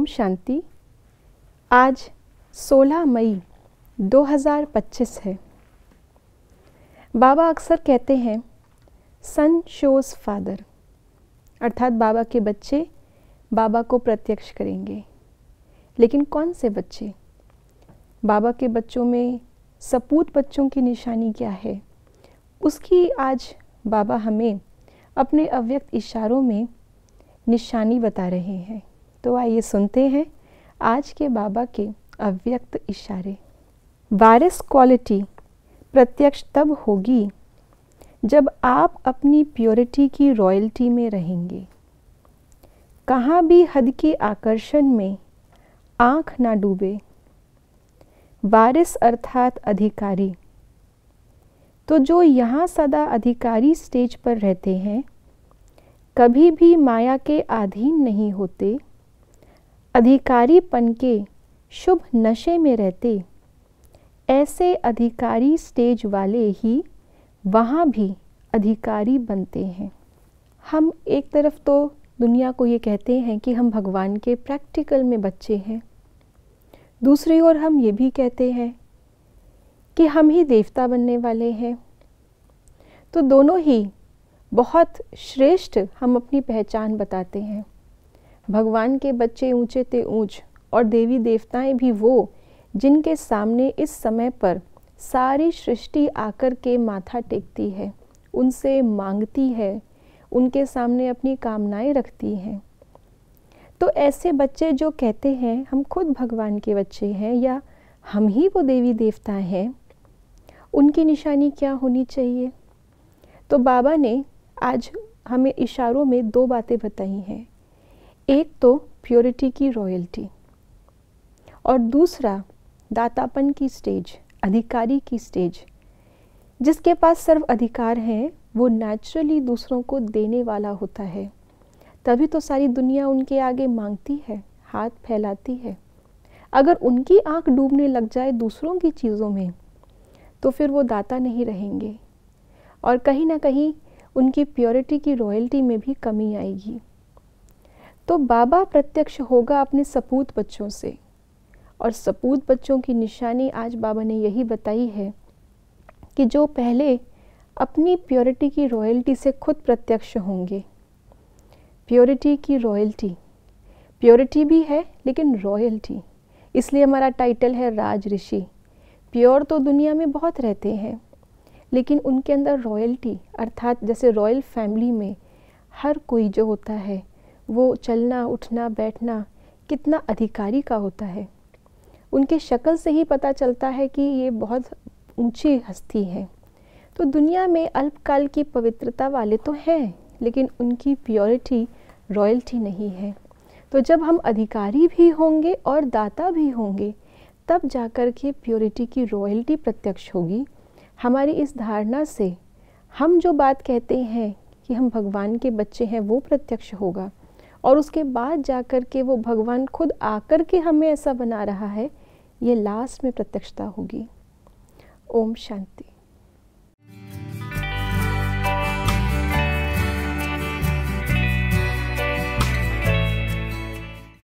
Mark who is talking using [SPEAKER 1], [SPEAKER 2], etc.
[SPEAKER 1] ओम शांति। आज 16 मई 2025 है। बाबा अक्सर कहते हैं सन शोज़ फादर, अर्थात बाबा के बच्चे बाबा को प्रत्यक्ष करेंगे। लेकिन कौन से बच्चे? बाबा के बच्चों में सपूत बच्चों की निशानी क्या है, उसकी आज बाबा हमें अपने अव्यक्त इशारों में निशानी बता रहे हैं। तो आइए सुनते हैं आज के बाबा के अव्यक्त इशारे। वारिस क्वालिटी प्रत्यक्ष तब होगी जब आप अपनी प्योरिटी की रॉयल्टी में रहेंगे। कहाँ भी हद के आकर्षण में आँख ना डूबे। वारिस अर्थात अधिकारी, तो जो यहाँ सदा अधिकारी स्टेज पर रहते हैं कभी भी माया के अधीन नहीं होते, अधिकारीपन के शुभ नशे में रहते, ऐसे अधिकारी स्टेज वाले ही वहाँ भी अधिकारी बनते हैं। हम एक तरफ तो दुनिया को ये कहते हैं कि हम भगवान के प्रैक्टिकल में बच्चे हैं, दूसरी ओर हम ये भी कहते हैं कि हम ही देवता बनने वाले हैं। तो दोनों ही बहुत श्रेष्ठ हम अपनी पहचान बताते हैं। भगवान के बच्चे ऊंचे ते ऊंच और देवी देवताएं भी वो जिनके सामने इस समय पर सारी सृष्टि आकर के माथा टेकती है, उनसे मांगती है, उनके सामने अपनी कामनाएं रखती हैं। तो ऐसे बच्चे जो कहते हैं हम खुद भगवान के बच्चे हैं या हम ही वो देवी देवता हैं, उनकी निशानी क्या होनी चाहिए? तो बाबा ने आज हमें इशारों में दो बातें बताई हैं। एक तो प्योरिटी की रॉयल्टी और दूसरा दातापन की स्टेज, अधिकारी की स्टेज। जिसके पास सर्व अधिकार हैं वो नेचुरली दूसरों को देने वाला होता है, तभी तो सारी दुनिया उनके आगे मांगती है, हाथ फैलाती है। अगर उनकी आंख डूबने लग जाए दूसरों की चीज़ों में तो फिर वो दाता नहीं रहेंगे और कहीं ना कहीं उनकी प्योरिटी की रॉयल्टी में भी कमी आएगी। तो बाबा प्रत्यक्ष होगा अपने सपूत बच्चों से, और सपूत बच्चों की निशानी आज बाबा ने यही बताई है कि जो पहले अपनी प्योरिटी की रॉयल्टी से खुद प्रत्यक्ष होंगे। प्योरिटी की रॉयल्टी, प्योरिटी भी है लेकिन रॉयल्टी, इसलिए हमारा टाइटल है राज ऋषि। प्योर तो दुनिया में बहुत रहते हैं लेकिन उनके अंदर रॉयल्टी, अर्थात जैसे रॉयल फैमिली में हर कोई जो होता है वो चलना उठना बैठना कितना अधिकारी का होता है। उनके शक्ल से ही पता चलता है कि ये बहुत ऊंची हस्ती है। तो दुनिया में अल्पकाल की पवित्रता वाले तो हैं लेकिन उनकी प्योरिटी रॉयल्टी नहीं है। तो जब हम अधिकारी भी होंगे और दाता भी होंगे तब जाकर के प्योरिटी की रॉयल्टी प्रत्यक्ष होगी। हमारी इस धारणा से हम जो बात कहते हैं कि हम भगवान के बच्चे हैं वो प्रत्यक्ष होगा, और उसके बाद जाकर के वो भगवान खुद आकर के हमें ऐसा बना रहा है, ये लास्ट में प्रत्यक्षता होगी। ओम शांति।